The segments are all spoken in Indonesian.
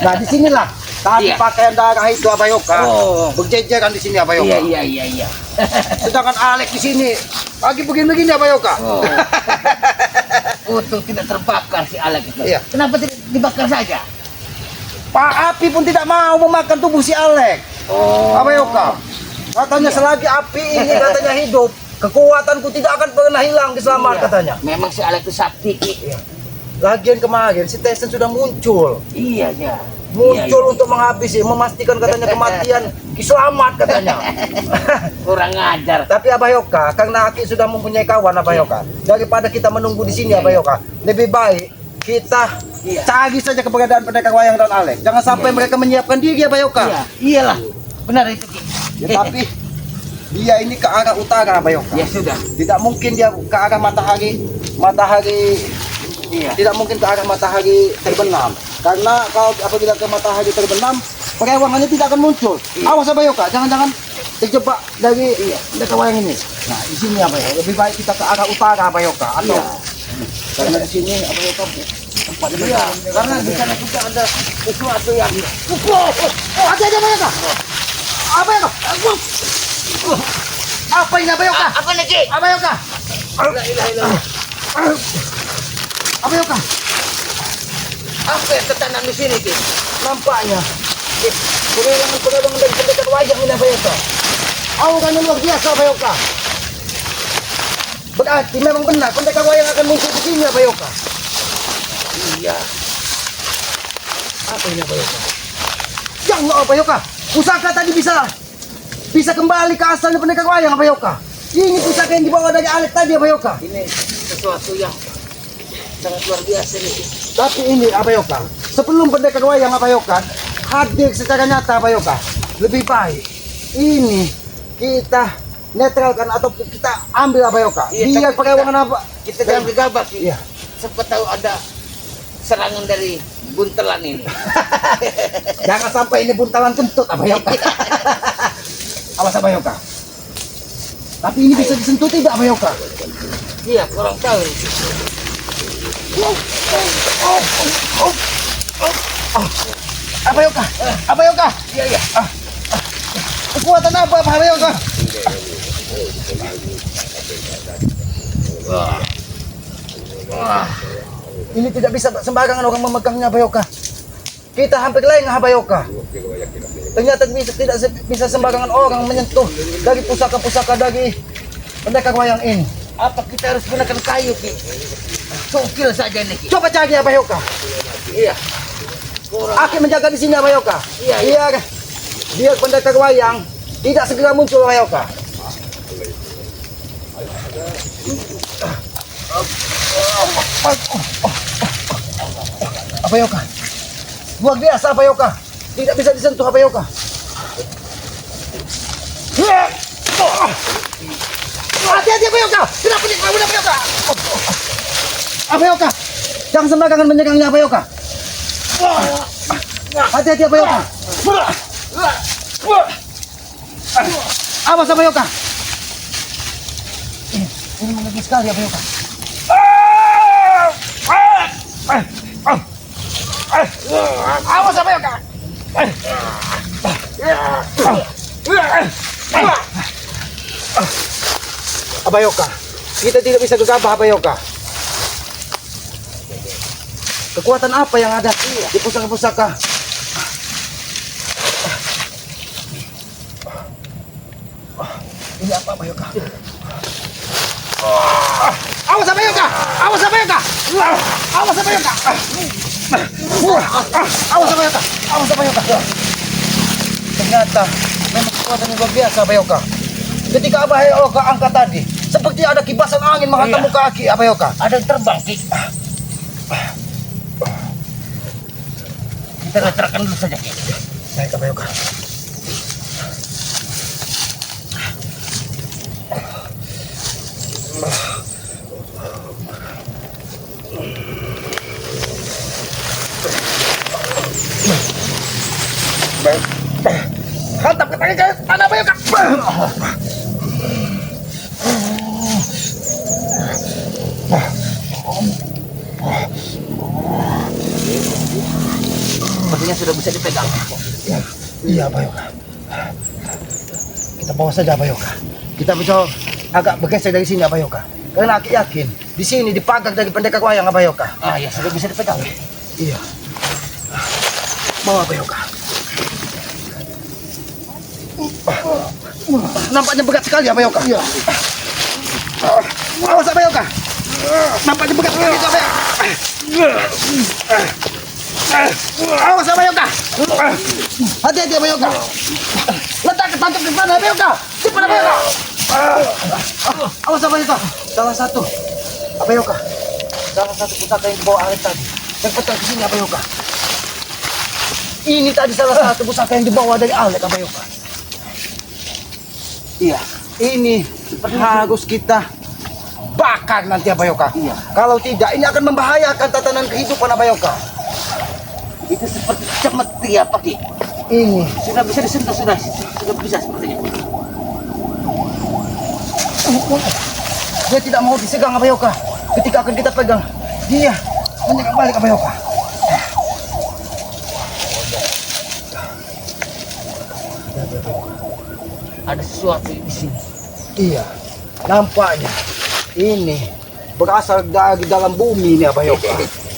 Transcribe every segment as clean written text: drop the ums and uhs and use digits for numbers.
Nah di sinilah tadi Iya. pakaian darah itu Abayoka. Oh. Berjejeran di sini Abayoka. Iya. Sedangkan Alek di sini lagi begini Abayoka. Oh. Untung tidak terbakar si Alek itu. Iya. Kenapa tidak dibakar saja? Pak Api pun tidak mau memakan tubuh si Alek. Oh. Abayoka. Katanya selagi api ini katanya hidup, kekuatanku tidak akan pernah hilang diselamat Iya. katanya. Memang si Alek itu sakti. Lagian kemarin si Tyson sudah muncul. Iya ya. Muncul untuk menghabisi, memastikan katanya kematian Ki Selamat katanya. Kurang ajar. Tapi Abayoka, karena Aki sudah mempunyai kawan Abayoka, daripada kita menunggu di sini Abayoka, lebih baik kita cari saja keberadaan pendekar wayang dan Alek. Jangan sampai mereka menyiapkan diri Abayoka. Iya, iyalah. Benar itu Ki. Ya, tapi dia ini ke arah utara Abayoka. Ya sudah. Tidak mungkin dia ke arah matahari. Iya. Tidak mungkin ke arah matahari terbenam. Karena kalau apabila ke matahari terbenam, perewangannya tidak akan muncul. Iya. Awas Abayoka, jangan-jangan terjebak dari pendekar wayang ini. Nah, di sini Abayoka, lebih baik kita ke arah utara Abayoka. Atau karena di sini Abayoka tempatnya Iya, berbeda. karena di sana juga ada sesuatu yang Hati-hati Abayoka. Abayoka. Apa ini Abayoka? apa nih Ki? Abayoka. La ilaha illallah. Abayoka. Apa yang tertanam di sini Ki? Nampaknya perewangan dari pendekar wayang ini Abayoka. Auranya luar biasa Abayoka. Berarti memang benar pendekar wayang akan muncul di sini Abayoka. Iya. Apa ini Abayoka? Ya Allah Abayoka, pusaka tadi bisa kembali ke asalnya pendekar wayang Abayoka. Ini pusaka yang dibawa dari Alek tadi Abayoka. Ini sesuatu yang sangat luar biasa nih Ki. Tapi ini Abayoka, sebelum pendekar wayang Abayoka hadir secara nyata Abayoka, lebih baik ini kita netralkan atau kita ambil Abayoka. Iya, Biar tapi perewangan apa? Kita jangan gegabah Ki. Iya. Sempat tahu ada serangan dari buntelan ini. Jangan sampai ini buntalan kentut Abayoka. Awas Abayoka. Tapi ini bisa disentuh tidak Abayoka? Iya, kurang tahu. Abayoka, Abayoka. Iya. Kekuatan apa Abayoka? Ini tidak bisa sembarangan orang memegangnya Abayoka. Kita hampir lengah Abayoka. Ternyata tidak bisa sembarangan orang menyentuh dari pusaka-pusaka dari pendekar wayang ini. Apa kita harus gunakan kayu Ki? Cukil saja nih Ki. Coba cari Abayoka. Iya. Kurang. Aki menjaga di sini Abayoka. Iya. Biar pendekar wayang tidak segera muncul Abayoka. Abayoka. Luar biasa Abayoka. Tidak bisa disentuh Abayoka. Hati-hati Abayoka. Kenapa nih kamu Abayoka? Abayoka. Jangan sembarangan menyerangnya Abayoka. Hati-hati Abayoka. Awas Abayoka. Ini mengerikan sekali Abayoka. Awas Abayoka. Abayoka, kita tidak bisa gegabah Abayoka. Kekuatan apa yang ada di pusaka-pusaka? Ini apa Abayoka? Awas Abayoka! Awas Abayoka! Awas Abayoka! Awas Abayoka! Awas Abayoka! Ternyata memang kekuatan yang luar biasa Abayoka. Ketika Abayoka angkat tadi, seperti ada kibasan angin menghantam muka Aki Abayoka. Ada yang terbang Ki. Kita letakkan dulu saja Ki. Baik Abayoka. Hantam ke tanah Abayoka. sepertinya sudah bisa dipegang. Iya, Bayoka. Kita bawa saja, Bayoka. Kita bisa agak bergeser dari sini, Bayoka. Karena aku yakin di sini dipagang dari pendekar wayang, Bayoka. Ah ya, sudah bisa dipegang. Iya. Bawa, Bayoka. Nampaknya berat sekali, Bayoka. Iya. Awas, Bayoka. Nampaknya berat sekali, Bayoka. Awas, Bayoka. Hati-hati, Bayoka. Letak tancap di mana, Bayoka? Di mana, Bayoka? Awas, Bayoka. Salah satu, Bayoka. Salah satu pusaka yang dibawa Alek tadi. Yang petang ke sini, Bayoka. Ini tadi salah satu pusaka yang dibawa dari Alek, Bayoka. Iya, ini harus kita bakar nanti, Bayoka. Iya. Kalau tidak, ini akan membahayakan tatanan kehidupan, Bayoka. Itu seperti cemeti apa Ki? Ini Sudah bisa disentuh, sudah bisa sepertinya. dia tidak mau disegang, Bayoka. Ketika akan kita pegang, dia menyerang balik, Bayoka. Ada sesuatu di sini. Iya, nampaknya ini berasal dari dalam bumi ini, Bayoka.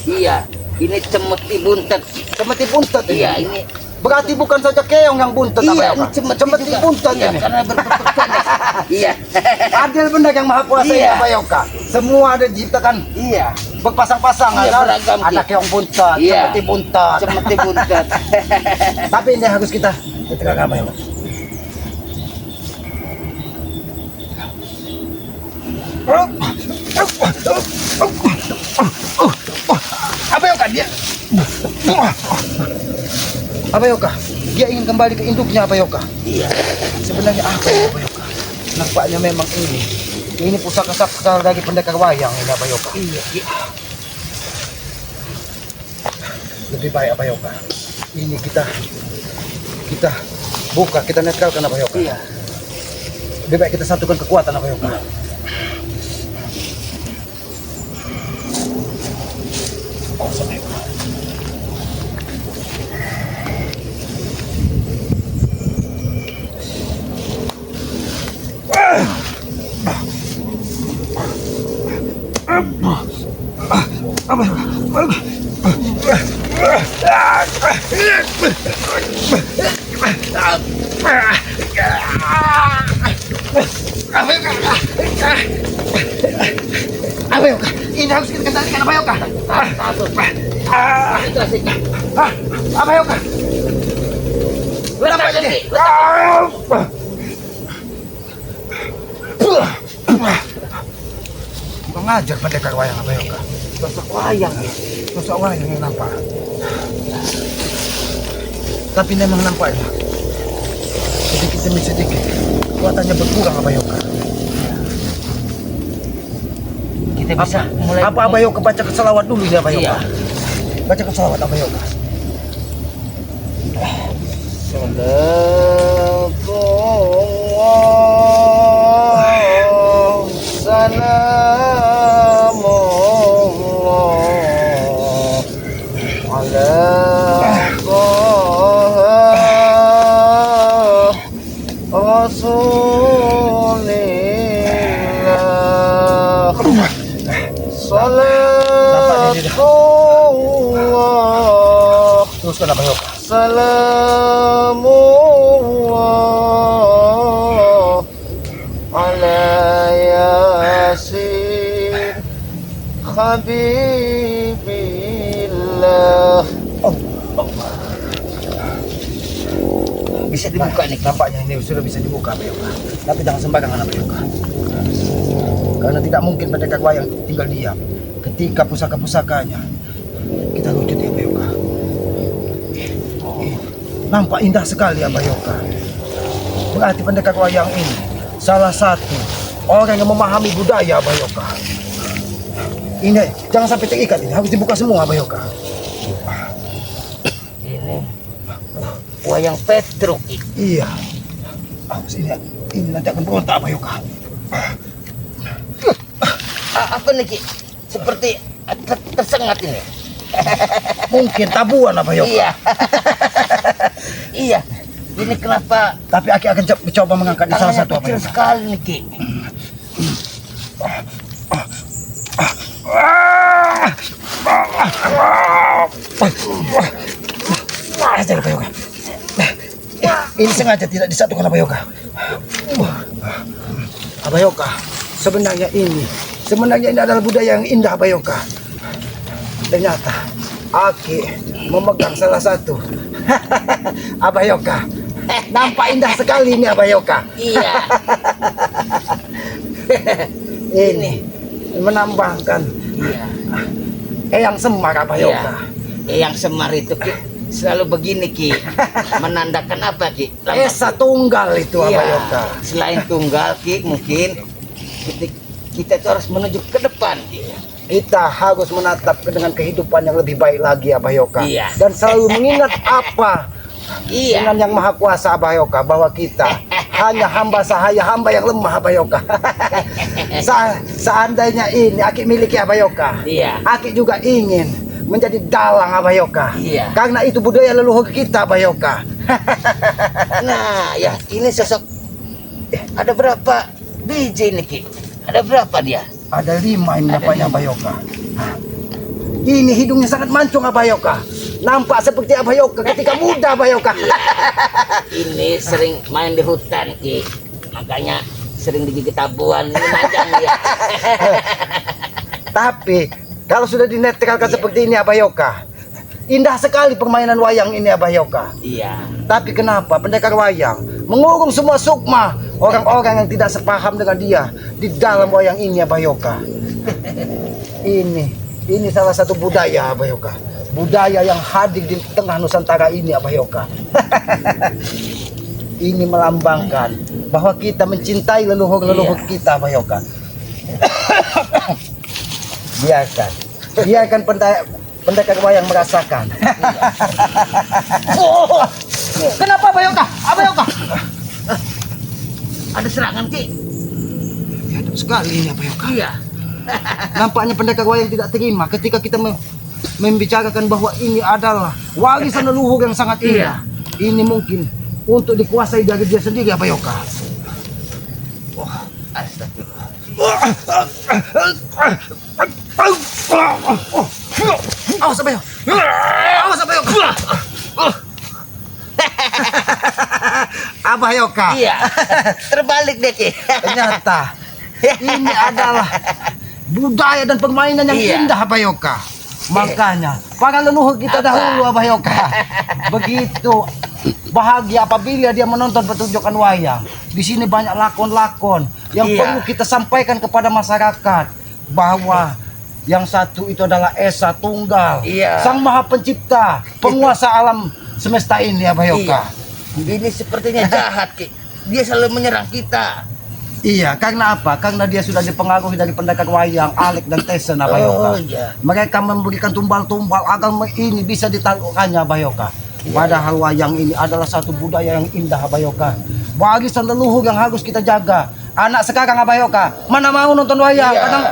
Iya, ini cemeti buntet. Cemeti buntet ini. Iya, ini Berarti bukan saja keong yang buntet, iya, Bayoka. ini Cemeti juga. buntet Iya, ini. karena berbentuk pendek. Iya. Adil benar yang maha kuasa Iya. ya, Bayoka. Semua ada diciptakan Iya. berpasang-pasangan. Iya, kan? beragam, Ki. Ada keong buntet, Iya. cemeti buntet. Cemeti buntet. Tapi ini harus kita tegakkan, Bayoka. Bayoka, dia. Bayoka, dia ingin kembali ke induknya, Bayoka. Iya. Sebenarnya apa ya, Bayoka? Nampaknya memang ini pusaka sakral dari pendekar wayang ini, Bayoka. Iya. Iya. Lebih baik, Bayoka. Ini kita buka, kita netralkan, Bayoka. Iya. Lebih baik kita satukan kekuatan, Bayoka. Oh, Bayoka. Bayoka, ini harus kita kendalikan, Bayoka. Bayoka. Letak Ki. Mengajar pendekar wayang, Bayoka. Sosok wayang. Sosok wayang yang nampak. Tapi memang nampaknya sedikit demi sedikit kekuatannya berkurang, Bayoka. Kita bisa mulai. Apa Bayoka baca keselawat dulu ya, Bayoka? Iya. Baca keselawat, Bayoka. Teruskan, Bayoka. Salamullah ala yasin habibillah. Bisa dibuka nih, nampaknya ini sudah bisa dibuka, Bayoka. Tapi jangan sembarangan, Bayoka. Karena tidak mungkin pendekar wayang tinggal diam. Ketika pusaka-pusakanya kita wujud ya, Bayoka. Nampak indah sekali ya, Bayoka. Berarti pendekar wayang ini salah satu orang yang memahami budaya, Bayoka. Ini jangan sampai terikat, ini harus dibuka semua, Bayoka. Ini wayang Petruk. Iya. Ini nanti akan berontak, Bayoka. Apa nih Ki? Seperti tersengat ini. Mungkin tabuan Abayoka. Iya. Iya. Ini kenapa Tapi Aki akan coba mengangkat di salah tangannya satu kecil Abayoka. sekali nih Ki. Ajar Abayoka. Ini sengaja tidak disatukan Abayoka. Abayoka, sebenarnya ini adalah budaya yang indah Abayoka. Ternyata Aki memegang salah satu. Abayoka, nampak indah sekali ini Abayoka. Iya. Ini menambahkan Iya. Eyang Semar Abayoka. Iya. Yang Semar itu Ki selalu begini Ki. Menandakan apa Ki? Esa tunggal itu Abayoka. Selain tunggal Ki, mungkin kita itu harus menuju ke depan Ki. Kita harus menatap dengan kehidupan yang lebih baik lagi Abayoka. Iya. Dan selalu mengingat apa Iya. dengan yang maha kuasa Abayoka, bahwa kita hanya hamba sahaya, hamba yang lemah Abayoka. Seandainya ini Aki miliki Abayoka, Iya. Aki juga ingin menjadi dalang Abayoka. Iya. Karena itu budaya leluhur kita Abayoka. Nah, ya ini sosok ada berapa biji nih Ki? Ada berapa dia? Ada 5 ini namanya Abayoka. Ini hidungnya sangat mancung Abayoka. Nampak seperti Abayoka ketika muda Abayoka. Ini sering main di hutan Ki. Makanya sering digigit tabuan ini panjang dia. Tapi kalau sudah dinetralkan Iya. seperti ini Abayoka, indah sekali permainan wayang ini Abayoka. Iya. Tapi kenapa pendekar wayang mengurung semua sukma orang-orang yang tidak sepaham dengan dia di dalam wayang ini Abayoka? Ini salah satu budaya Abayoka. Budaya yang hadir di tengah Nusantara ini Abayoka. Ini melambangkan bahwa kita mencintai leluhur-leluhur Iya. kita Abayoka. Biarkan pendekar wayang merasakan. Oh, kenapa Abayoka? Abayoka. Ada serangan Ki. Biadab sekali ini Abayoka. Iya. Nampaknya pendekar wayang tidak terima ketika kita membicarakan bahwa ini adalah warisan leluhur yang sangat indah. Ini mungkin untuk dikuasai dari dia sendiri Abayoka. Astagfirullah. Awas Abayoka. Awas Abayoka. Abayoka. Iya. Terbalik deh Ki. Ternyata ini adalah budaya dan permainan yang Iya. indah Abayoka. Makanya para leluhur kita dahulu Abayoka begitu bahagia apabila dia menonton pertunjukan wayang. Di sini banyak lakon-lakon yang Iya. perlu kita sampaikan kepada masyarakat bahwa yang satu itu adalah Esa Tunggal, Iya. Sang Maha Pencipta, penguasa alam semesta ini Abayoka. Ini sepertinya jahat Ki. Dia selalu menyerang kita. Iya, karena apa? Karena dia sudah dipengaruhi dari pendekar wayang Alek dan Tesen Abayoka. Oh, iya. Mereka memberikan tumbal-tumbal agar ini bisa ditaklukkannya Abayoka. Padahal wayang ini adalah satu budaya yang indah Abayoka. Warisan leluhur yang harus kita jaga. Anak sekarang Abayoka, mana mau nonton wayang? Iya. Kadang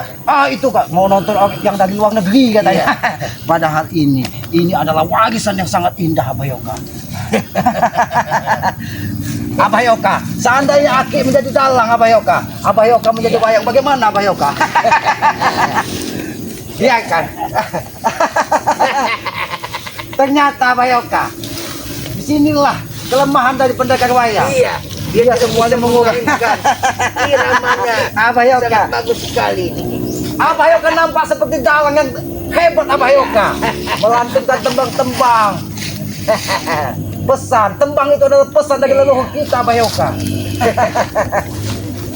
itu Kak, mau nonton yang dari luar negeri katanya. Padahal ini adalah warisan yang sangat indah Abayoka. Abayoka, seandainya Aki menjadi dalang Abayoka menjadi wayang, bagaimana Abayoka? Biarkan. Ternyata Abayoka, disinilah kelemahan dari pendekar wayang. Iya. Dia semuanya mengurang. Iramanya Abayoka, sangat bagus sekali ini. Abayoka nampak seperti dalang yang hebat Abayoka, melantunkan tembang-tembang. Pesan, tembang itu adalah pesan dari leluhur kita Abayoka.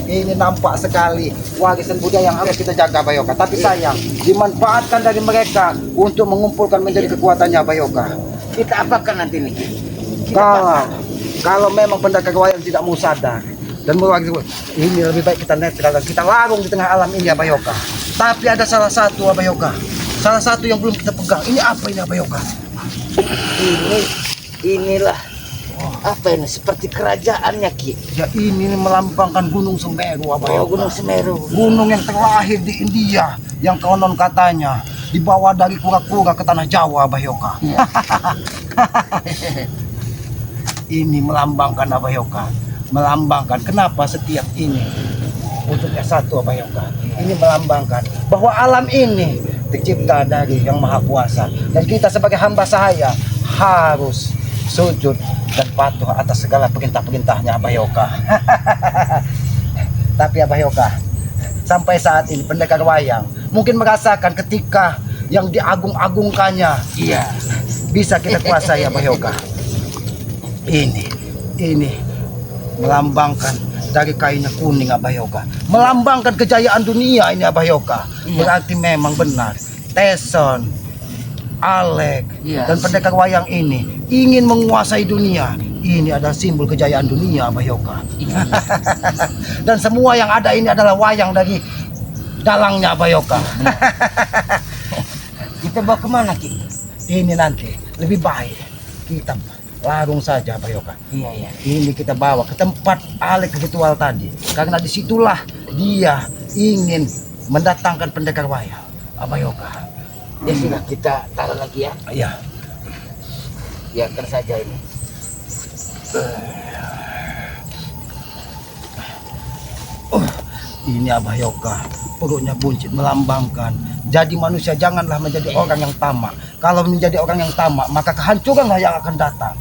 Ini nampak sekali warisan budaya yang harus kita jaga Abayoka. Tapi sayang, dimanfaatkan dari mereka untuk mengumpulkan menjadi kekuatannya Abayoka. Kita apakan nanti nih? Kalau memang pendekar wayang tidak mau sadar dan mewakili, ini lebih baik kita netral dan kita larung di tengah alam ini Abayoka. Tapi ada salah satu Abayoka, salah satu yang belum kita pegang. Ini apa ini Abayoka? Inilah apa ini seperti kerajaannya Ki. Ya ini melambangkan Gunung Semeru Abayoka. Oh, Gunung Semeru. Gunung yang terlahir di India, yang konon katanya dibawa dari kura-kura ke tanah Jawa, Abah Yoka. Iya. Ini melambangkan, Abah Yoka. Melambangkan kenapa setiap ini untuk S1, Abah Yoka. Ini melambangkan bahwa alam ini tercipta dari Yang Maha Kuasa, dan kita sebagai hamba sahaya harus sujud dan patuh atas segala perintah-perintahnya, Abah Yoka. Tapi Abah Yoka, sampai saat ini pendekar wayang mungkin merasakan ketika yang diagung-agungkannya Iya. bisa kita kuasai, Abah Yoka. Ini melambangkan dari kainnya kuning, Abah Yoka. Melambangkan kejayaan dunia ini, Abah Yoka. Iya. Berarti memang benar Teson, Alek, Iya. dan pendekar wayang ini ingin menguasai dunia. Ini adalah simbol kejayaan dunia, Abah Yoka. Iya. Dan semua yang ada ini adalah wayang dari dalangnya, Abah Yoka. Kita bawa kemana, Ki? Ini nanti lebih baik kita larung saja, Abah Yoka. Iya, iya. Ini kita bawa ke tempat Alek ritual tadi, karena disitulah dia ingin mendatangkan pendekar wayang, Abah Yoka. Ya sudah, kita taruh lagi ya. Iya. Biarkan saja ini. Ini Abah Yoka, perutnya buncit melambangkan. Jadi manusia janganlah menjadi orang yang tamak. Kalau menjadi orang yang tamak, maka kehancuranlah yang akan datang.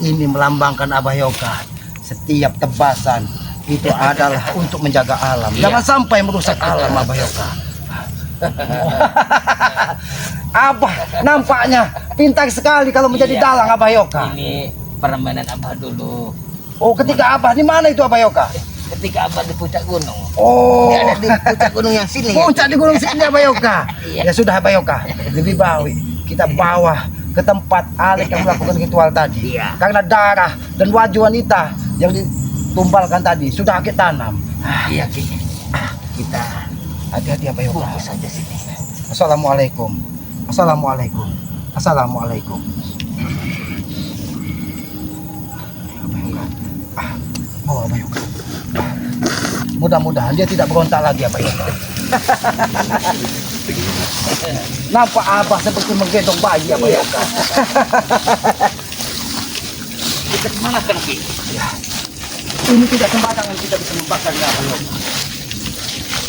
Ini melambangkan, Abah Yoka, setiap tebasan itu adalah untuk menjaga alam. Jangan sampai merusak alam, Abah Yoka. Abah nampaknya pintar sekali kalau menjadi Iya. dalang, Abah Yoka. Ini permainan Abah dulu. Oh, ketika Abah di mana itu, Abah Yoka? Ketika Abah di puncak gunung. Oh, Dia ada di puncak gunung yang sini. puncak di gunung sini, Abah Yoka. Iya. Ya sudah, Abah Yoka, lebih baik kita bawa ke tempat Alek yang melakukan ritual tadi. Iya. Karena darah dan wajah wanita yang ditumbalkan tadi sudah kita tanam. Iya, Ki. Kita hati-hati, Abah Yoka. Fokus saja sini. Assalamualaikum. Assalamualaikum. Assalamualaikum. Abah Yoka. Bawa Abah Yoka. Mudah-mudahan dia tidak berontak lagi, Abah Yoka. Nampak Abah seperti menggendong bayi, Abah Yoka. Kita kemana kan, Ki? Ya. Ini tidak sembarangan kita bisa membakarnya, Abah Yoka.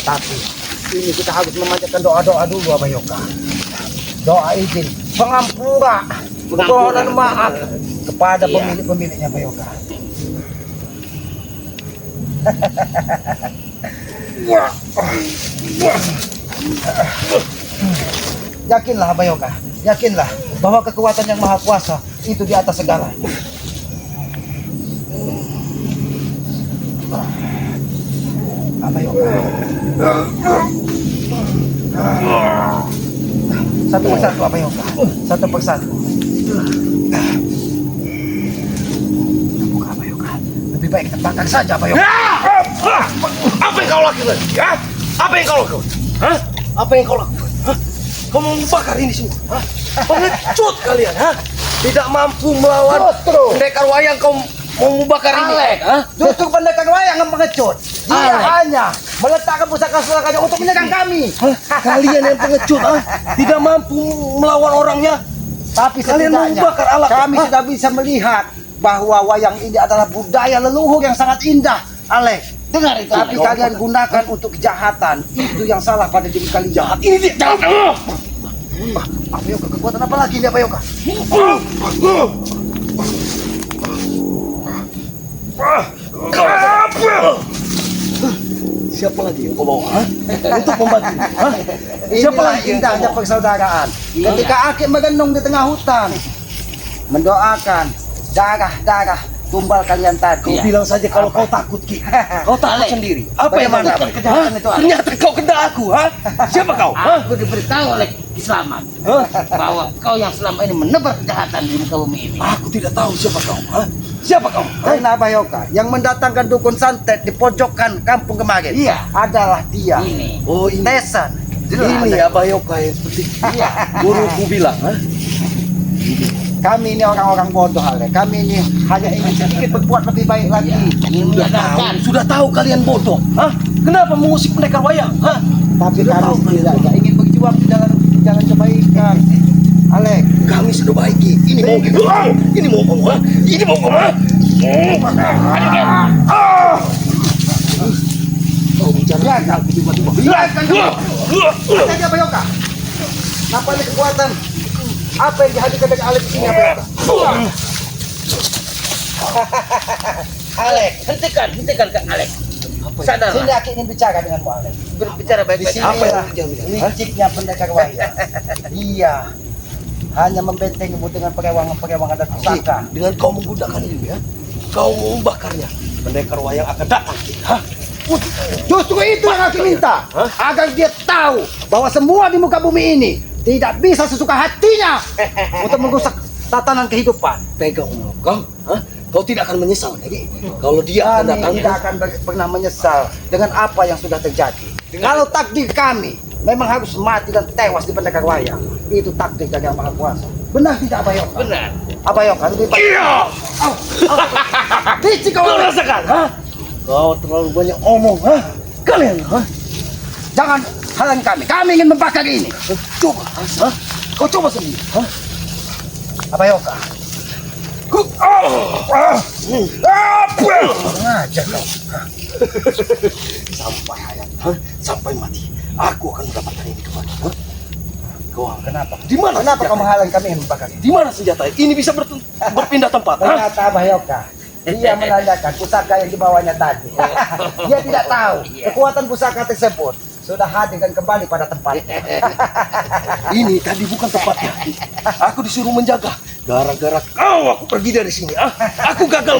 Tapi ini kita harus memanjatkan doa-doa dulu, Abah Yoka. Doa izin pengampura, permohonan maaf kepada Iya. pemilik-pemiliknya, Abah Yoka. Yakinlah, Abah Yoka, yakinlah bahwa kekuatan yang Maha Kuasa itu di atas segala. Abah Yoka. Satu persatu, Abah Yoka. Satu persatu. Buka, Abah Yoka. Lebih baik kita bakar saja, Abah Yoka. Apa yang kau lakukan? Ya? Apa yang kau lakukan? Hah? Apa yang kau lakukan? Hah? Kau mau membakar ini semua? Hah? Pengecut kalian, hah? Tidak mampu melawan Justru. pendekar wayang, kau mau membakar ini? Alek, Hah? justru pendekar wayang yang pengecut. Dia Alek. hanya meletakkan pusaka-pusakanya untuk menyerang kami. Hah? Kalian yang pengecut, hah? Tidak mampu melawan orangnya? Tapi Kalian mau setidaknya membakar alat. kami Hah? sudah bisa melihat bahwa wayang ini adalah budaya leluhur yang sangat indah, Alek. Dengar itu. Tapi Alek. kalian gunakan untuk kejahatan. Itu yang salah pada diri kalian. Jahat ini dia, jangan. Apa Yoka, kekuatan apa lagi ini, apa Yoka? Siapa lagi yang kau bawa? Hah? Untuk membantu? Hah? Siapa Inilah lagi yang indahnya kau bawa? persaudaraan. Iya. Ketika Akik merenung di tengah hutan, mendoakan darah-darah tumbal kalian Kau tadi. bilang saja kalau kau takut, Ki. Kau takut Alek. sendiri. Apa yang Bagaimana, kau Alek? lakukan? Kejahatan Hah? itu, Alek? Ternyata kau kena aku, ha? Siapa kau? Hah? Aku diberitahu oleh Islamat Hah? bahwa kau yang selama ini menebar kejahatan di muka bumi ini. Aku tidak tahu siapa kau, ha? Siapa kau? Karena Abah Yoka yang mendatangkan dukun santet di pojokan kampung kemarin Iya. adalah dia, Ini. Oh, ini. Tesan. Ini Abah Yoka yang seperti Iya. guruku bilang, ha? Kami ini orang-orang bodoh, Alek. Kami ini hanya ingin sedikit berbuat lebih baik lagi. Ingin menyadarkan. Sudah tahu kalian bodoh, ha? Kenapa mengusik pendekar wayang, ha? Tapi Sudah tahu kami kalian. tidak ingin berjuang di jalan kebaikan. Alek, Kami sudah baiki. Ini mau gitu. Ini mau kamu, ha? Ini mau kamu, ha? Oh, bicara tiba-tiba. biarkan dulu. Saja Bayoka. Apa ini kekuatan? Apa yang dihadirkan dari Alek di sini Bayoka? Alek, hentikan Kak Alek. Sini Sadarlah, aku ingin bicara denganmu Alek. berbicara Di baik-baik. sini Apa yang lah terjadi? liciknya pendekar wayang. Iya, hanya membentengimu dengan perewangan-perewangan dan pusaka. Dengan kau menggunakan ini, ya, kau membakarnya. Pendekar wayang akan datang. Ha? Justru itu yang aku minta, agar dia tahu bahwa semua di muka bumi ini tidak bisa sesuka hatinya untuk merusak tatanan kehidupan. Pegang kau, ha? Kau tidak akan menyesal. Jadi, kalau dia akan datang, Kami tidak akan pernah menyesal dengan apa yang sudah terjadi. Kalau takdir kami memang harus mati dan tewas di pendekar wayang, itu takdir dari Yang Maha Kuasa. Benar tidak Abayoka? Benar. Abayoka lebih baik. Iya. Licik kau Kau rasakan, ha? Kau terlalu banyak omong, ha? Kalian, ha? Jangan halangi kami. Kami ingin membakar ini. Coba, ha? Kau coba sendiri, ha? Abayoka, Apa? sengaja kau. Sampai hayat, ha? Sampai mati, aku akan mendapatkan ini kembali, ha? Kau Kenapa? di mana? Kenapa kau senjata? menghalangi kami ingin membakar ini? Di mana senjata? Ini bisa berpindah tempat, ha? Ternyata Abayoka, dia menanyakan pusaka yang dibawanya tadi. Dia tidak tahu kekuatan pusaka tersebut sudah hadir dan kembali pada tempatnya. Ini tadi bukan tempatnya. Aku disuruh menjaga. Gara-gara kau aku pergi dari sini, ah. Aku gagal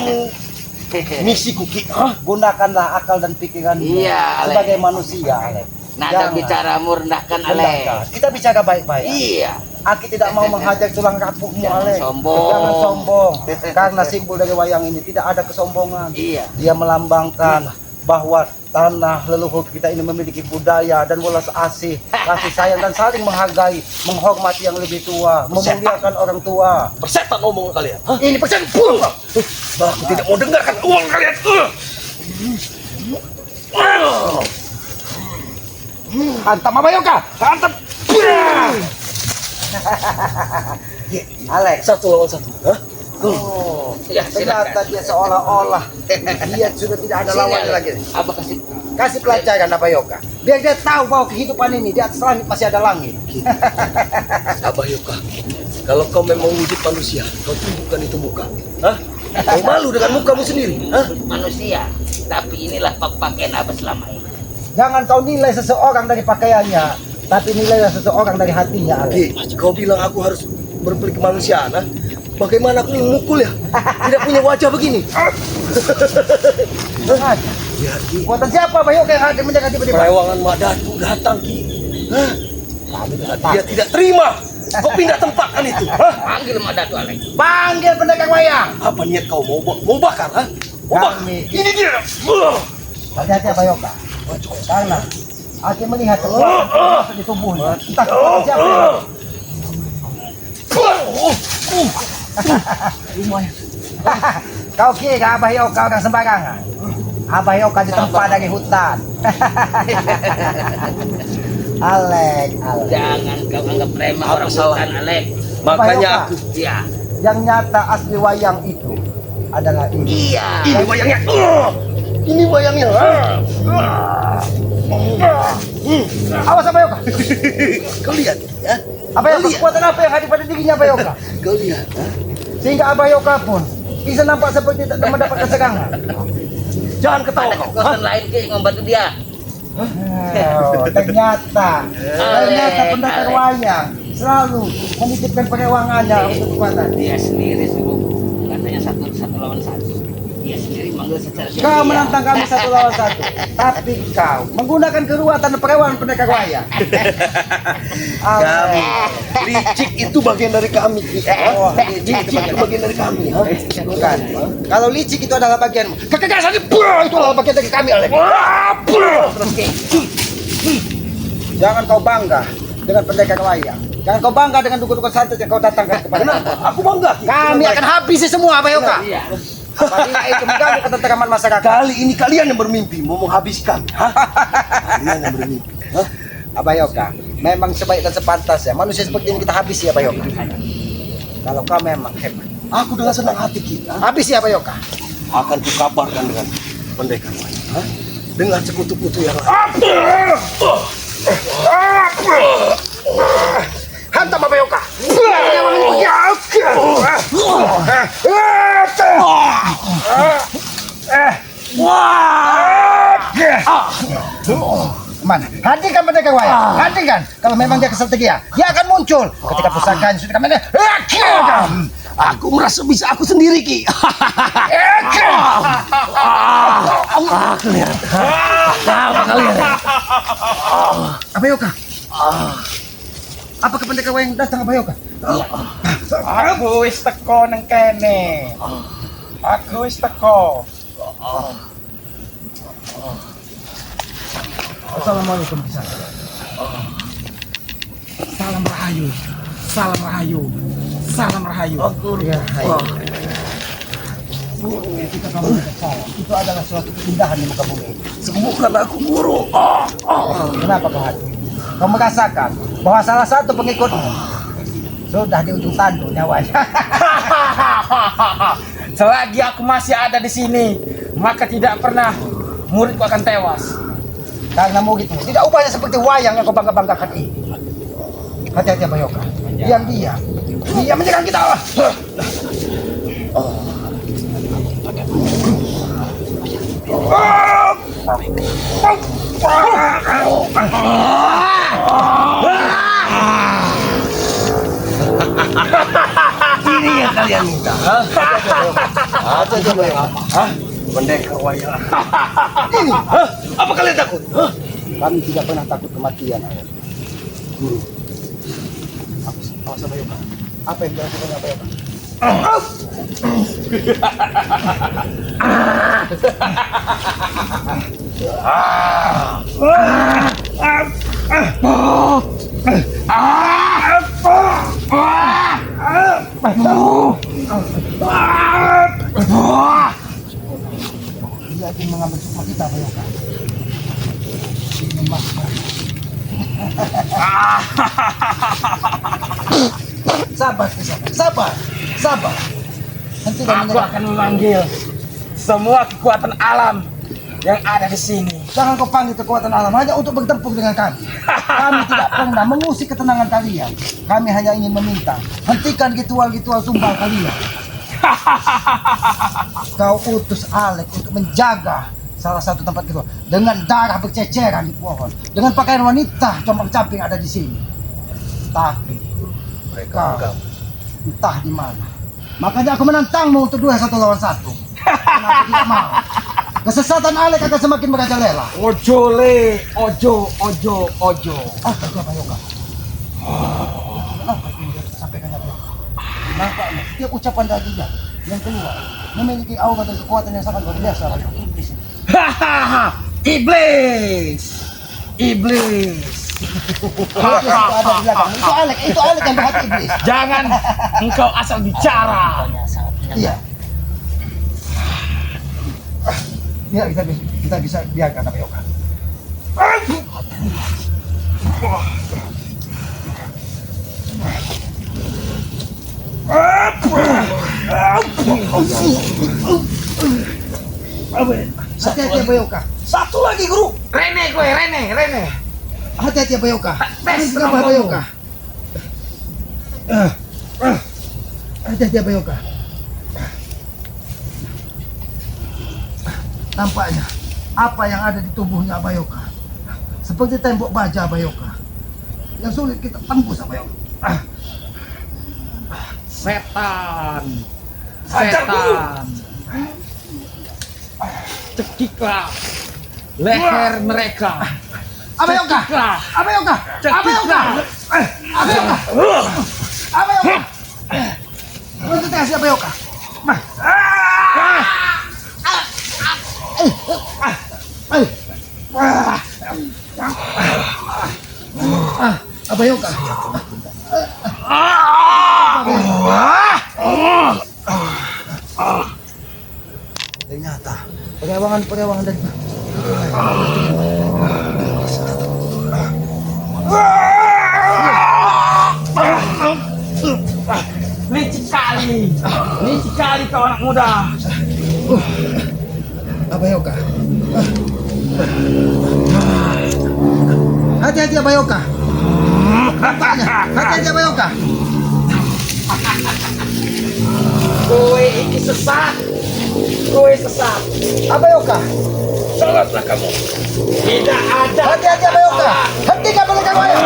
misi Kuki, ah. Gunakanlah akal dan pikiran Iya, Ale. sebagai manusia, Ale. Nada Jangan. bicara merendahkan Alek. Rendahkan. Kita bicara baik-baik. Iya. Aki tidak mau menghajar tulang rapuhmu, Jangan Ale. sombong. Jangan sombong. Karena simbol dari wayang ini tidak ada kesombongan. Iya. Dia melambangkan bahwa tanah leluhur kita ini memiliki budaya dan welas asih, kasih sayang dan saling menghargai, menghormati yang lebih tua, memuliakan orang tua. Persetan omongan kalian, ah. Ini persen pun. Aku tidak mau dengarkan omongan kalian. Hantam Abayoka. Hantam. Alex. Satu lawan satu, ah. Oh, Ya, ternyata silakan. dia seolah-olah dia sudah tidak ada Sini, lawan Ale. lagi. Apa kasih? Kasih pelajaran Abayoka, biar dia tahu bahwa kehidupan ini di atas langit masih ada langit. Abah Yoka, kalau kau memang wujud manusia, kau tunjukkan itu muka, ah. Kau malu dengan mukamu sendiri, ah. Manusia. Tapi inilah pakaian apa selama ini. Jangan kau nilai seseorang dari pakaiannya, tapi nilailah seseorang dari hatinya, Alex. Ki, kau bilang aku harus berpelik kemanusiaan, ah. Bagaimana aku memukul ya? Tidak punya wajah begini. Sengaja. Ya, Ki. Buatan siapa Abayoka yang hadir menjaga tiba-tiba? Perewangan Madatu datang, Ki. Hah? Kami tidak Dia tahu. tidak terima. Kau pindah tempat kan itu? Hah? Panggil Madatu Alek. Panggil pendekar wayang. Apa niat kau mau bakar? Hah? Mau bakar? Kami- Ini dia. Hati-hati Abayoka. Karena Aki melihat sesuatu masuk di tubuhnya. Entah kekuatan siapa. Kau kira Abayoka orang sembarangan? Abayoka ditempa dari hutan. Alek, Alek. Jangan kau anggap remeh Apa orang salah? hutan Alek. Makanya Abayoka. aku. Iya. Yang nyata asli wayang itu adalah ini. Iya. Ini wayangnya. Ini wayangnya. Awas Abayoka. Kau lihat, ya? Abayoka, kekuatan apa yang hadir pada dirinya Abayoka? Kau lihat, ha? Sehingga Abayoka pun bisa nampak seperti tak mendapatkan serangan. Jangan ketawa Ada kau. kekuatan lain ke yang membantu dia. Oh, ternyata pendekar wayang selalu menitipkan perewangannya untuk kekuatan. Dia sendiri suruh katanya satu lawan satu. Dia sendiri manggil secara Kau diam-diam. menantang kami satu lawan satu, tapi kau menggunakan kekuatan perewangan pendekar wayang. Kami, licik itu bagian dari kami. Ki. Oh, Licik itu bagian dari kami. Ha? Bukan. Kalau licik itu adalah bagianmu. Kekegasan itu adalah bagian dari kami, Alek. Jangan kau bangga dengan pendekar wayang. Jangan kau bangga dengan dukun-dukun santet yang kau datangkan kepada kami. Aku bangga. Ki. Kami akan habisi semua Abayoka. Iya. Apabila itu mengganggu ketentraman masyarakat. Kali ini kalian yang bermimpi mau menghabisi kami. Ha? Kalian yang bermimpi. Ha? Abayoka, memang sebaik dan sepantasnya manusia seperti ini kita habisi Abayoka. Kalau kau memang hebat, Aku dengan senang hati kita habisi Abayoka. akan kukabarkan dengan pendekar lain. Dengan sekutu-kutu yang lain. Hantam Abayoka. Mana? Hentikan pendekar wayang. Hentikan. Kalau memang dia kestrategia, dia akan muncul ketika pusakanya sudah kemana. Aku merasa bisa aku sendiri, Ki. Abayoka. Apakah pendekar wayang datang Abayoka? Aku wis teko nang kene. Aku wis teko. Assalamualaikum bisa. Salam rahayu. Salam rahayu. Salam rahayu. Ya, hai. Ketika kamu salah, itu adalah suatu keindahan di muka bumi. Sembuhkan aku, Guru. Kenapa kau hati? Kau merasakan bahwa salah satu pengikutmu sudah di ujung tanduk nyawanya. Selagi aku masih ada di sini, maka tidak pernah muridku akan tewas. Karena muridmu tidak ubahnya seperti wayang yang kau bangga-banggakan ini. Hati-hati Abayoka. Dia menyerang kita. Ini yang kalian minta. Hati-hati Abayoka. Pendekar wayang. Apa kalian takut? Kami tidak pernah takut kematian. Guru. Awas Abayoka. Apa yang dilakukan Abayoka? Dia ingin mengambil sukma kita Abayoka. Sabar, sabar. Hentikan Aku menyerang. akan memanggil semua kekuatan alam yang ada di sini. Jangan kau panggil kekuatan alam hanya untuk bertempur dengan kami. Kami tidak pernah mengusik ketenangan kalian. Kami hanya ingin meminta, hentikan ritual-ritual tumbal kalian. Kau utus Alek untuk menjaga salah satu tempat itu dengan darah berceceran di pohon, dengan pakaian wanita compang-camping ada di sini. Tapi mereka entah di mana. Makanya aku menantangmu untuk 2-1 lawan 1. Kenapa tidak mau? Kesesatan Alek akan semakin merajalela. Ojo le, ojo. Apa Abayoka? Apa yang dia sampaikan Abayoka? Nampaknya setiap ucapan dari dia yang keluar memiliki aura dan kekuatan yang sangat luar biasa. Iblis. Hahaha, iblis. Iblis itu ada di belakang. Itu Alek yang berhati iblis. Jangan engkau asal bicara. Iya. Ya, kita bisa biarkan Abayoka. Hati-hati Abayoka. Satu lagi, Guru. Rene. Hati-hati Abayoka. Tes Kenapa kamu. Abayoka? Hati-hati Abayoka. Nampaknya apa yang ada di tubuhnya Abayoka seperti tembok baja Abayoka yang sulit kita tembus Abayoka. Setan. Ajar, Cekiklah leher mereka. Abayoka. Cekiklah. Abayoka. Cekiklah. Abayoka. Konsentrasi Abayoka. Abayoka. Ternyata peryawangan dari Licik kali kau anak muda. Abayoka. Hati-hati Abayoka. Hati-hati Abayoka. Kowe iki sesat. Kowe sesat. Abayoka. Salatlah kamu. Tidak ada. Hati-hati Abayoka. Hentikan belakang saya.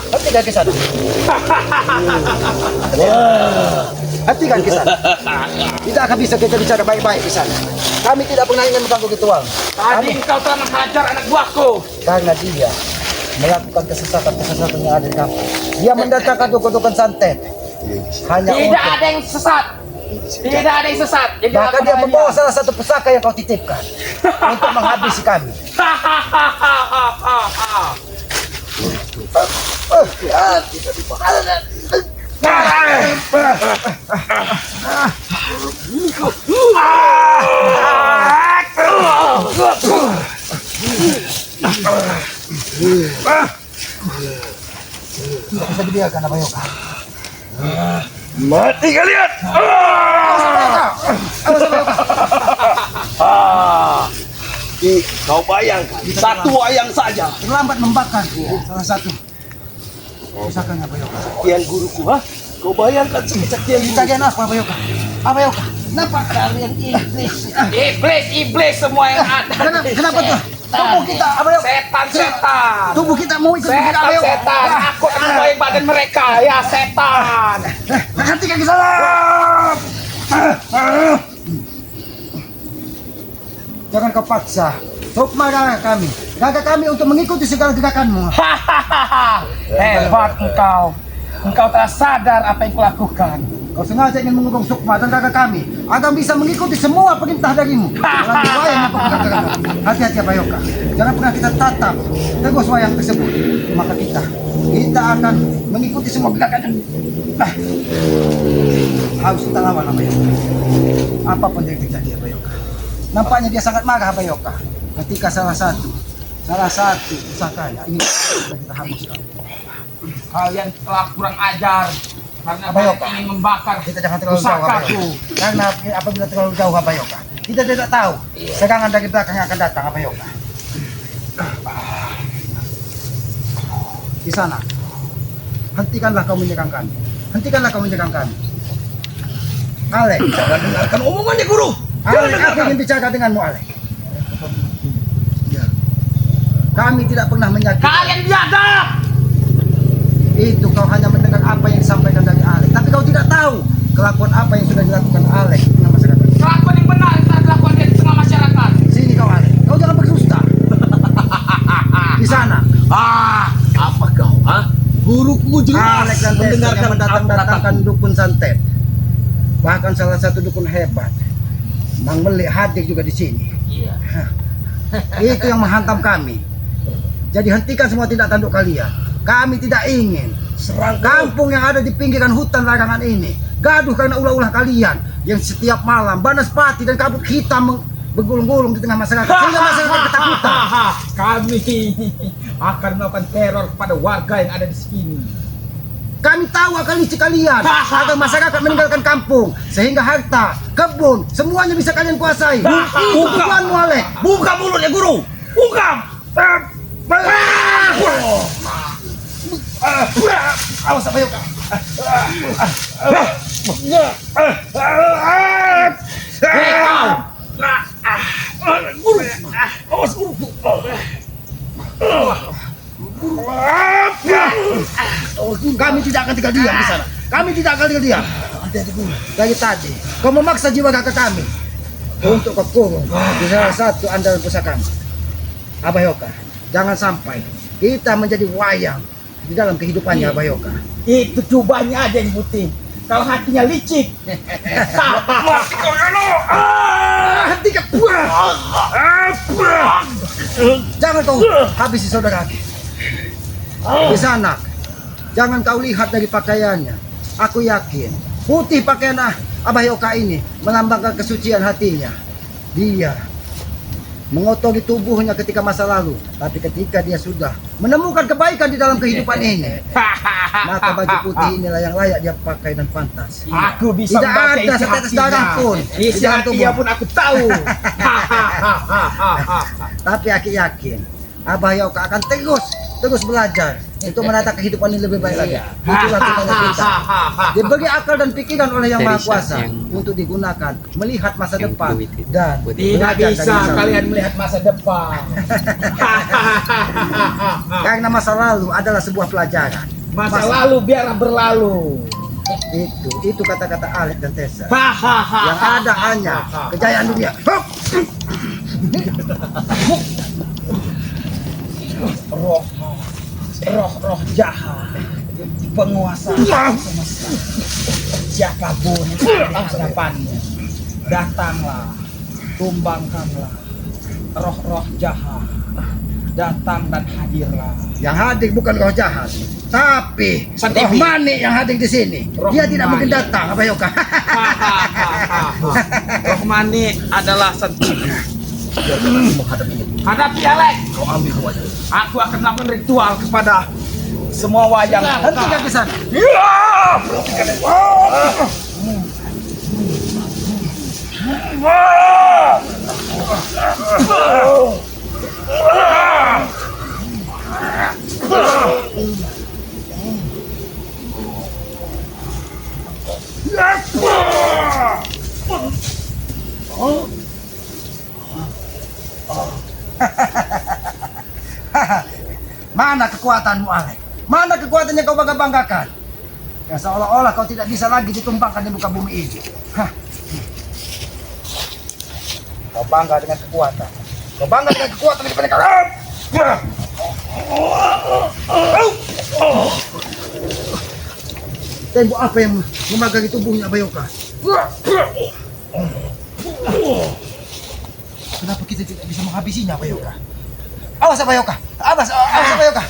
Hentikan kisah. Hentikan kisah. Tidak akan bisa kita bicara baik-baik di sana. Kami tidak pernah ingin mengganggu Kituang. Tadi engkau telah menghajar anak buahku. Karena dia melakukan kesesatan yang ada di kampung. Dia mendatangkan dukun-dukun santet. Hanya Tidak untuk ada yang sesat. Tidak ada yang sesat. Yang bahkan dia dilakukan membawa salah satu pusaka yang kau titipkan untuk menghabisi kami. Tidak bisa dibiarkan Abayoka. Mati kalian. Kau bayangkan satu wayang saja Terlambat membakar salah satu pusakanya Abayoka. kian guruku, ha? Kau bayangkan sekecil Kita gen apa Abayoka? Abayoka, kenapa kalian iblis? Iblis semua yang ada. Kenapa tuh? Tubuh kita Abayoka. Setan. Tubuh kita mau ikut kita Abayoka. Setan. Aku akan membaik badan mereka. Ya setan. Hentikan kisah. Jangan kau paksa. Sukma kami. Gagah kami untuk mengikuti segala gerakanmu. Hebat engkau. Engkau telah sadar apa yang kulakukan. Kau sengaja ingin mengurung Sukma dan gagah kami agar bisa mengikuti semua perintah darimu. Dalam wayang yang kau katakan. Hati-hati Abayoka. Jangan pernah kita tatap tegus wayang tersebut. Maka kita akan mengikuti semua gerakannya. Harus kita lawan Abayoka. Apapun yang terjadi Abayoka. Nampaknya dia sangat marah Abayoka. Ketika salah satu pusakanya ingin kita hanguskan. Kalian telah kurang ajar. Karena Abayoka. kalian ingin membakar Kita jangan terlalu jauh Abayoka. pusakaku. Karena apabila terlalu jauh Abayoka, kita tidak tahu serangan dari belakang yang akan datang Abayoka. Di sana, hentikanlah kau menyerang kami. Hentikanlah kau menyerang kami. Alek, Jangan dengarkan omongannya guru. Alek, aku ingin bicara denganmu Alek. Kami tidak pernah menyakiti. Kalian biadab. Itu kau hanya mendengar apa yang disampaikan dari Alek, tapi kau tidak tahu kelakuan apa yang sudah dilakukan Alek dengan masyarakat. Kelakuan yang benar yang telah dilakukan di tengah masyarakat. Sini kau Alek, kau jangan berdusta. Di sana, Apa kau, ha? Guruku jelas Alek dan Tessa yang mendengarkan mendatangkan dukun santet. Bahkan salah satu dukun hebat, Mang Melik hadir juga di sini. Iya. Itu yang menghantam kami. Jadi hentikan semua tindak tanduk kalian. Kami tidak ingin serang kampung yang ada di pinggiran hutan larangan ini gaduh karena ulah-ulah kalian yang setiap malam Banaspati dan kabut hitam bergulung-gulung di tengah masyarakat sehingga masyarakat ketakutan. Kami akan melakukan teror kepada warga yang ada di sini. Kami tahu akan licik kalian agar masyarakat meninggalkan kampung sehingga harta, kebun, semuanya bisa kalian kuasai. Itu tujuanmu Alek. Buka mulutnya guru. Buka. Awas Abayoka. Guru. Awas guru. Kami tidak akan tinggal diam di sana. Kami tidak akan tinggal diam. Dari tadi, kau memaksa jiwa kakak kami untuk kau kurung di salah satu andalan pusakamu. Abayoka, jangan sampai kita menjadi wayang di dalam kehidupannya Abayoka. Itu cobanya aja yang putih. Kalau hatinya licik. Mati kau Yano. Hentikan. Jangan kau habisi saudara. Di sana, jangan kau lihat dari pakaiannya. Aku yakin putih pakaian Abayoka ini melambangkan kesucian hatinya. Dia mengotori tubuhnya ketika masa lalu. Tapi ketika dia sudah menemukan kebaikan di dalam kehidupan ini, maka baju putih inilah yang layak dia pakai dan pantas. Aku bisa Tidak membaca ada isi setetes hatinya. darah pun di Isi dalam hatinya tubuh. pun aku tahu. Tapi aku yakin Abah Yoka akan terus belajar untuk menata kehidupan ini lebih baik lagi. Itulah tujuan kita. Diberi akal dan pikiran oleh Yang Maha Kuasa untuk digunakan melihat masa depan dan Tidak belajar dari bisa masa lalu. kalian melihat masa depan. Karena masa lalu adalah sebuah pelajaran. Masa lalu biarlah berlalu. Itu kata-kata Alex dan Tessa. Hahaha. Yang ada hanya kejayaan dunia. Hup! roh jahat, penguasa semesta. Siapapun yang ada di hadapannya, datanglah, tumbangkanlah roh-roh jahat. Datang dan hadirlah. Yang hadir bukan roh jahat, tapi Santipi. roh manik yang hadir di sini. Roh Dia tidak mungkin manik. datang, Abah Yoka. Roh Mani adalah Santipi. Menghadapi ini. Hadapi Alex. Kau ambil kewajah. Aku akan melakukan ritual kepada semua wayang. Hentikan kesan. Mana kekuatanmu, Alex? Mana kekuatan yang kau bangga-banggakan? Yang seolah-olah kau tidak bisa lagi ditumpangkan di muka bumi ini. Hah. Kau bangga dengan kekuatan. Kau bangga dengan kekuatan di depan kau. Tembok apa yang memagari tubuhnya Abayoka? Kenapa kita tidak bisa menghabisinya, Abayoka? Awas Abayoka! Awas Abayoka!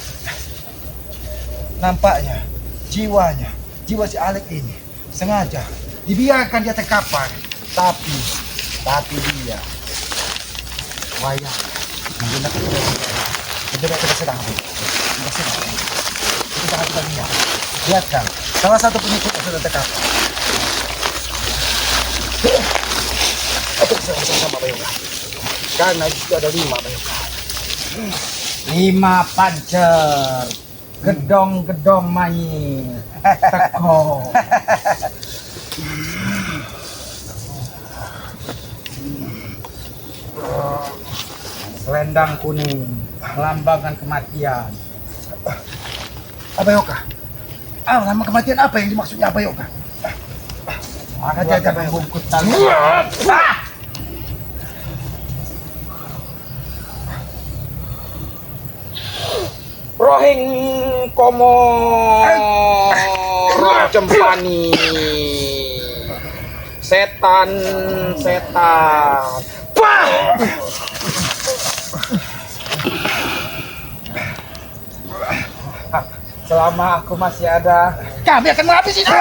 Nampaknya jiwanya, jiwa si Alex ini sengaja dibiarkan dia terkapar. Tapi dia wayang menggunakan tidak sedang. Itu sangat kita lihat. Lihat kan, salah satu pengikut yang sudah terkapar. Ayo sama-sama Abayoka. Karena itu ada 5 Abayoka. 5 pancer, gedong-gedong main, teko. Selendang kuning, melambangkan kematian. Abayoka. Nama kematian apa yang dimaksudnya Abayoka? Aku Aja, akan Bayoka. membungkut tali. Rohing komo roh cempani setan selama aku masih ada, kami akan menghabisinya.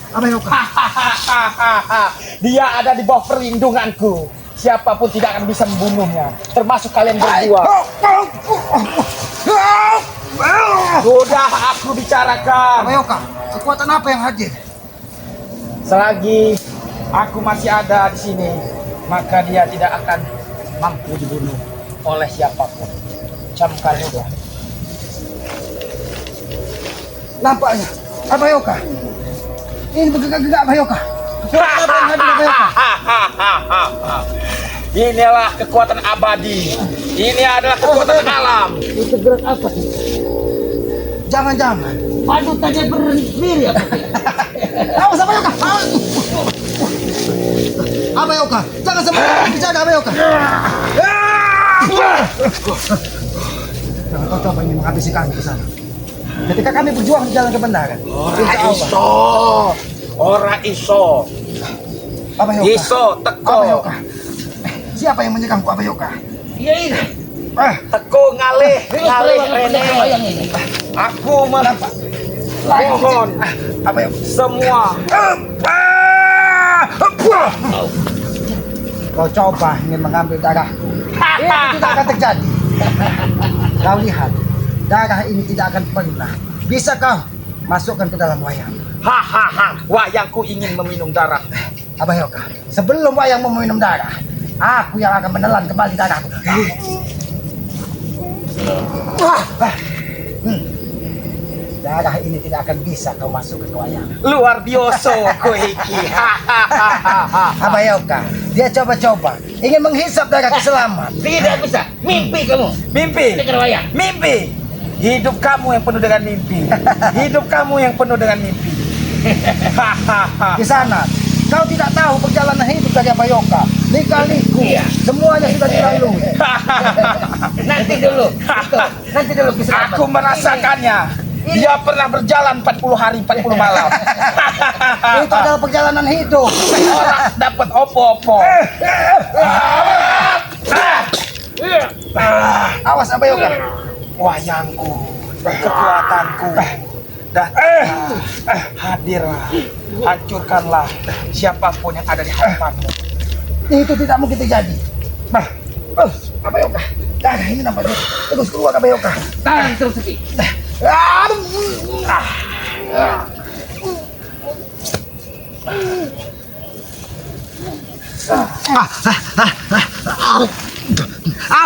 Abayoka. Dia ada di bawah perlindunganku. Siapapun tidak akan bisa membunuhnya, termasuk kalian berdua. Sudah aku bicarakan. Abayoka, kekuatan apa yang hadir? Selagi aku masih ada di sini, maka dia tidak akan mampu dibunuh oleh siapapun. Camkan juga. Nampaknya Abayoka. Ini bergerak-gerak Abayoka. Kekuatan apa yang hadir Abayoka? Inilah kekuatan abadi. Ini adalah kekuatan alam. Itu gerak apa sih? Jangan-jangan. Aduh, tadi berdiri ya. Awas Abayoka. Abayoka, jangan sembarangan bicara Abayoka. Jangan kau coba ingin menghabisi kami ke sana. Ketika kami berjuang di jalan kebenaran. Ora iso. Abayoka. Iso teko. Abayoka. Siapa yang menyerangku Abayoka? Iya ini. Ah, Teko ngalih rene. Aku menapa? Mohon semua Kau coba ingin mengambil darah. Ini tidak akan terjadi. Kau lihat, darah ini tidak akan pernah bisa kau masukkan ke dalam wayang. hahaha wayangku ingin meminum darah. Abayoka, sebelum wayang mau meminum darah, aku yang akan menelan kembali darahku. Darah ini tidak akan bisa kau masukkan ke wayang. Luar biasa kowe iki. Abayoka, dia coba-coba ingin menghisap darah selamat. Tidak bisa. Mimpi kamu. Mimpi. Dengar wayang. Mimpi. Hidup kamu yang penuh dengan mimpi. Hidup kamu yang penuh dengan mimpi. Di sana, kau tidak tahu perjalanan hidup dari Abayoka. Lika-liku, Iya. semuanya sudah dilalui. Nanti dulu. Itu. Nanti dulu kisah. Aku merasakannya. Dia pernah berjalan 40 hari 40 malam. Itu adalah perjalanan hidup. Orang dapat opo-opo. Awas Abayoka. Wayangku, kekuatanku. Dan hadirlah, hancurkanlah siapapun yang ada di hadapanmu. Itu tidak mungkin terjadi. Abayoka, darah ini nampaknya terus keluar Abayoka. Tahan terus Ki.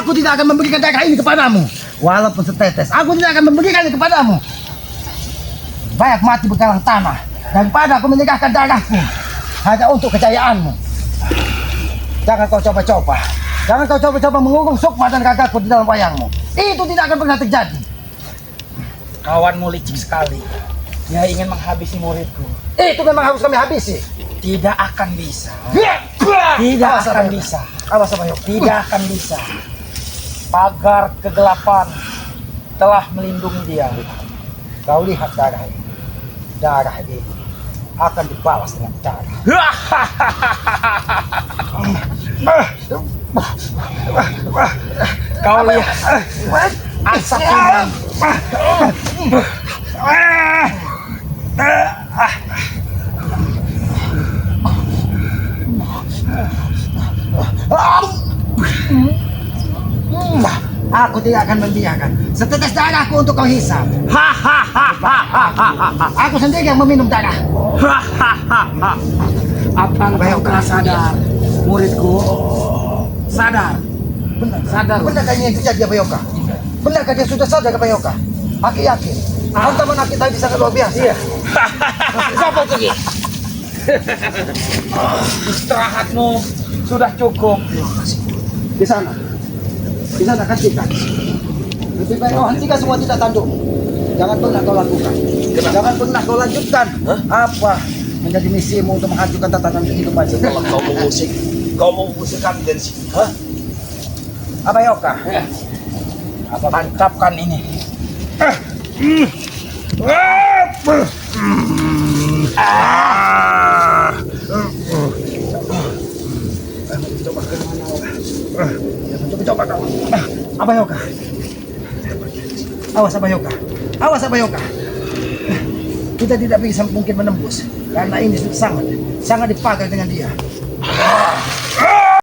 Aku tidak akan memberikan darah ini kepadamu. Walaupun setetes, aku tidak akan memberikannya kepadamu. Baik mati berkalang tanah daripada aku menyerahkan darahku hanya untuk kejayaanmu. Jangan kau coba-coba. Jangan kau coba-coba mengurung sukma dan gagakku di dalam wayangmu. Itu tidak akan pernah terjadi. Kawanmu licik sekali. Dia ingin menghabisi muridku. Itu memang harus kami habisi. Tidak akan bisa. Tidak Tidak akan bisa. Awas Abayoka. Tidak akan bisa. Pagar kegelapan telah melindungi dia. Kau lihat darah ini. Darah ini akan dibalas dengan darah. Kau lihat asap ini. Aku tidak akan membiarkan setetes darahku untuk kau hisap. Aku sendiri yang meminum darah. Abang Abayoka sadar, muridku sadar. Benar, Sadar. benarkah ini yang terjadi Abayoka? Benarkah dia sudah sadar Abayoka? Aku yakin. Hantaman kita bisa luar biasa. Iya. Siapa itu Ki? Istirahatmu sudah cukup. Di sana. Di sana hentikan. Lebih baik kau hentikan semua tidak tandukmu. Jangan pernah kau lakukan. Jangan pernah kau lanjutkan. Apa menjadi misimu untuk menghancurkan tatanan kehidupan ini? Kau mau mengusir kami dari sini. Hah? Abayoka. Apa mantapkan ini? Coba kau. Abayoka. Awas Abayoka. Awas Abayoka. Kita tidak bisa mungkin menembus karena ini sudah sangat dipakai dengan dia.